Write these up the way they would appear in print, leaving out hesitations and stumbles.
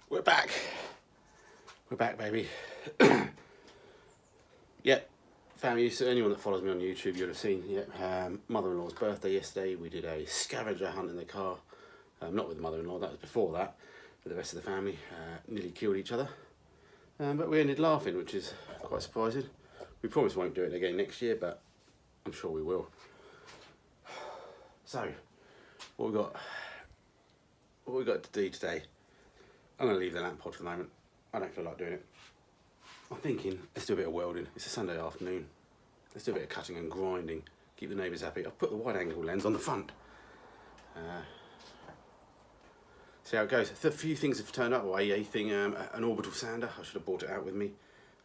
We're back. We're back, baby. Yep. Family, so anyone that follows me on YouTube, you'll have seen. Yep. Mother-in-law's birthday yesterday. We did a scavenger hunt in the car. Not with mother-in-law. That was before that. But the rest of the family nearly killed each other. But we ended laughing, which is quite surprising. We promise we won't do it again next year, but I'm sure we will. So, what we got to do today? I'm going to leave the lamp pod for the moment. I don't feel like doing it. I'm thinking, let's do a bit of welding. It's a Sunday afternoon. Let's do a bit of cutting and grinding. Keep the neighbours happy. I've put the wide angle lens on the front. See how it goes. A few things have turned up. A thing, an orbital sander. I should have brought it out with me.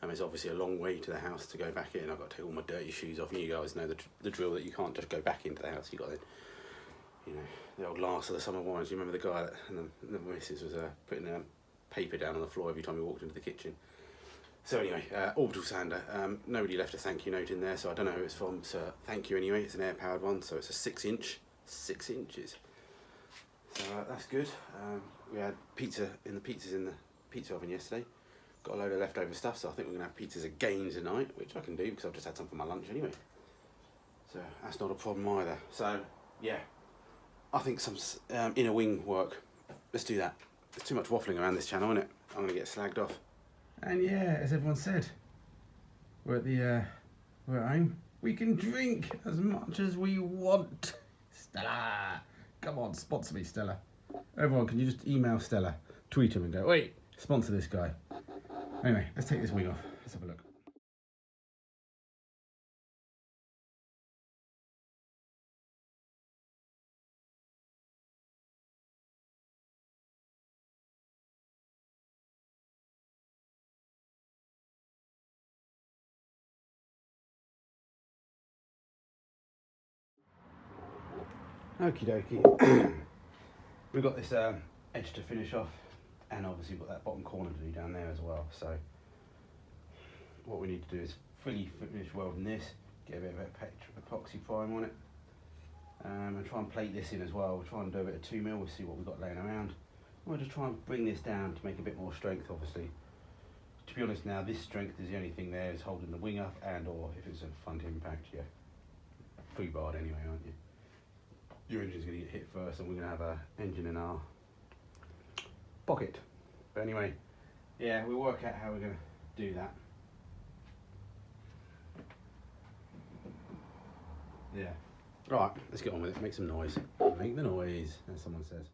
It's obviously a long way to the house to go back in. I've got to take all my dirty shoes off. And you guys know the drill that you can't just go back into the house. You've got to, you know, the old last of the summer wines. You remember the guy that, and the missus was putting paper down on the floor every time he walked into the kitchen. So anyway, orbital sander. Nobody left a thank you note in there, so I don't know who it's from. So thank you anyway. It's an air powered one, so it's a 6 inch, 6 inches. So that's good. We had pizzas in the pizza oven yesterday. Got a load of leftover stuff, so I think we're gonna have pizzas again tonight, which I can do because I've just had some for my lunch anyway. So that's not a problem either. So yeah, I think some inner wing work. Let's do that. There's too much waffling around this channel, isn't it? I'm gonna get slagged off. And yeah, as everyone said, we're at home. We can drink as much as we want. Stella, come on, sponsor me, Stella. Everyone, can you just email Stella, tweet him and go, wait, sponsor this guy. Anyway, let's take this wing off. Let's have a look. Okie dokie. We've got this edge to finish off, and obviously we've got that bottom corner to do down there as well. So what we need to do is fully finish welding this, get a bit of epoxy prime on it, and try and plate this in as well. We'll try and do a bit of 2mm, we'll see what we've got laying around. We'll just try and bring this down to make a bit more strength, obviously. To be honest now, this strength is the only thing there is holding the wing up, and or if it's a front impact, you're free barred anyway, aren't you? Your engine's going to get hit first, and we're going to have an engine in our pocket. But anyway, yeah, we'll work out how we're going to do that. Yeah. Right, let's get on with it. Make some noise. Make the noise, as someone says.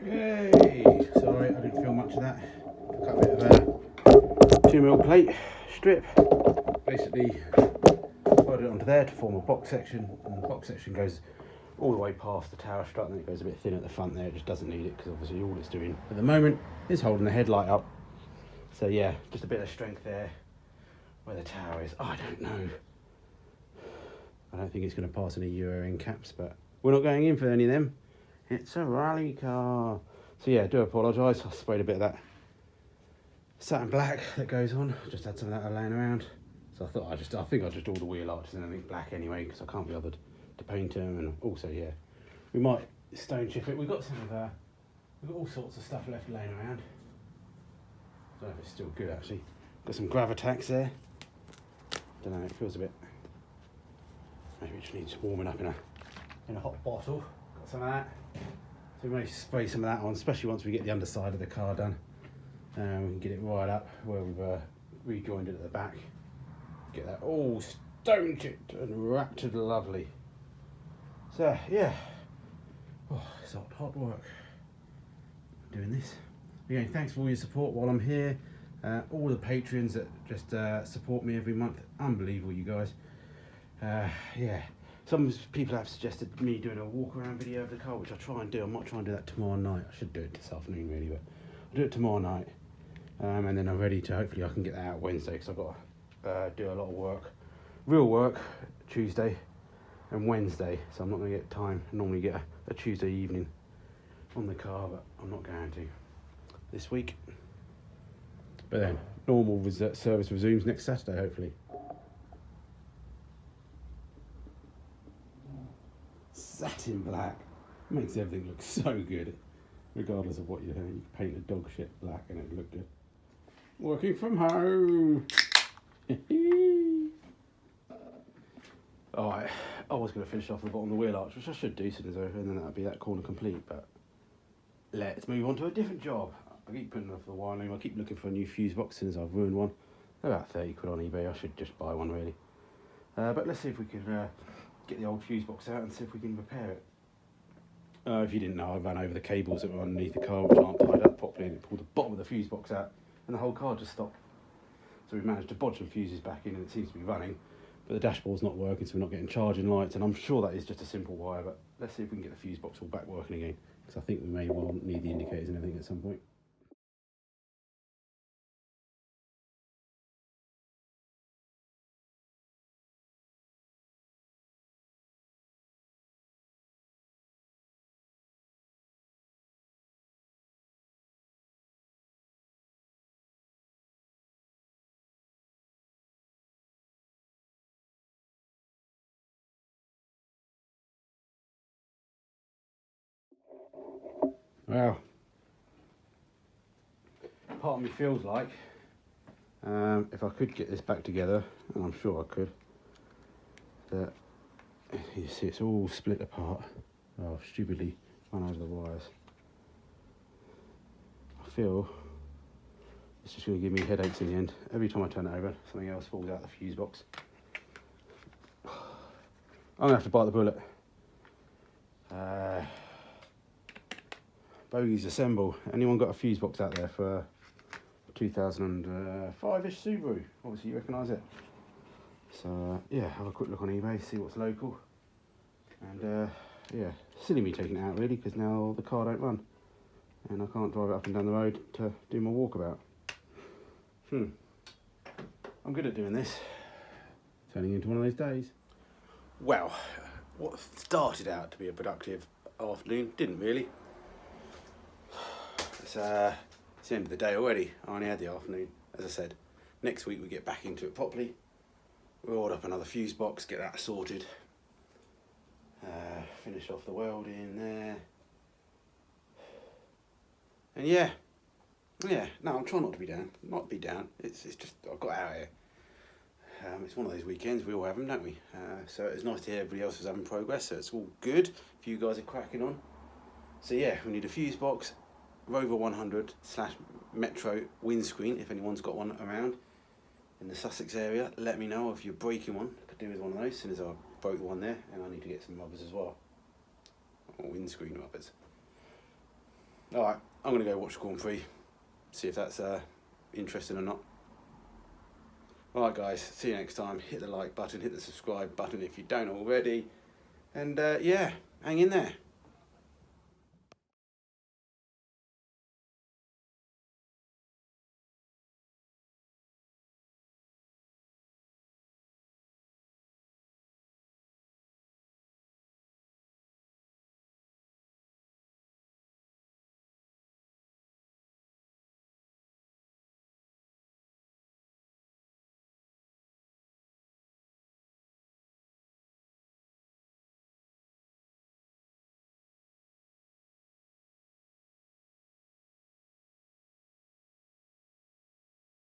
Yay! Sorry, I didn't feel much of that. Cut a bit of a 2mm plate strip. Basically, put it onto there to form a box section, and the box section goes all the way past the tower strut, and then it goes a bit thin at the front there. It just doesn't need it because obviously all it's doing at the moment is holding the headlight up. So yeah, just a bit of strength there where the tower is. I don't know. I don't think it's going to pass any Euro end caps, but we're not going in for any of them. It's a rally car. So yeah, do apologise. I sprayed a bit of that satin black that goes on. Just had some of that laying around. So I thought I think I'll just do all the wheel arches and everything black anyway, because I can't be bothered to paint them. And also, yeah, we might stone chip it. We've got we've got all sorts of stuff left laying around. I don't know if it's still good actually. Got some Gravitax there. Don't know, it feels a bit. Maybe it just needs warming up in a hot bottle. Got some of that. So we may spray some of that on, especially once we get the underside of the car done. We can get it right up where we've rejoined it at the back. Get that all stone chipped and wrapped it lovely. So yeah, oh, it's hot work doing this. Again, thanks for all your support while I'm here. All the patrons that just support me every month, unbelievable, you guys. Yeah, some people have suggested me doing a walk around video of the car, which I try and do. I might try and do that tomorrow night. I should do it this afternoon really, but I'll do it tomorrow night. and then I'm ready to, hopefully I can get that out Wednesday, because I've got to do a lot of work, real work, Tuesday and Wednesday, so I'm not going to get time. I normally get a Tuesday evening on the car, but I'm not going to this week. But then normal service resumes next Saturday, hopefully. Satin black makes everything look so good, regardless of what you're doing. You can paint a dog shit black and it'll look good. Working from home. Alright, I was going to finish off the bottom of the wheel arch, which I should do soon as over, and then that'll be that corner complete, but let's move on to a different job. I keep putting off the wiring, I keep looking for a new fuse box since I've ruined one. They're about 30 quid on eBay, I should just buy one really. But let's see if we can get the old fuse box out and see if we can repair it. If you didn't know, I ran over the cables that were underneath the car, which aren't tied up properly, and it pulled the bottom of the fuse box out, and the whole car just stopped. So we've managed to bodge some fuses back in, and it seems to be running, but the dashboard's not working, so we're not getting charging lights, and I'm sure that is just a simple wire, but let's see if we can get the fuse box all back working again, because I think we may well need the indicators and everything at some point. Well, part of me feels like if I could get this back together, and I'm sure I could, that you see it's all split apart. Oh, stupidly run over the wires. I feel it's just going to give me headaches in the end. Every time I turn it over, something else falls out the fuse box. I'm going to have to bite the bullet. Bogies assemble. Anyone got a fuse box out there for 2005-ish Subaru? Obviously you recognise it. So yeah, have a quick look on eBay, see what's local. And yeah, silly me taking it out really, because now the car don't run. And I can't drive it up and down the road to do my walkabout. I'm good at doing this. Turning into one of those days. Well, what started out to be a productive afternoon didn't really. It's the end of the day already. I only had the afternoon, as I said. Next week we get back into it properly. We'll order up another fuse box, get that sorted. Finish off the welding there. And yeah, no, I'm trying not to be down. Not be down. It's just, I've got out here. It's one of those weekends, we all have them, don't we? So it's nice to hear everybody else is having progress, so it's all good if you guys are cracking on. So yeah, we need a fuse box, Rover 100/Metro windscreen, if anyone's got one around in the Sussex area. Let me know if you're breaking one. I could do with one of those, as soon as I broke the one there, and I need to get some rubbers as well. Or windscreen rubbers. Alright, I'm going to go watch Grand Prix, see if that's interesting or not. Alright guys, see you next time. Hit the like button, hit the subscribe button if you don't already. And yeah, hang in there.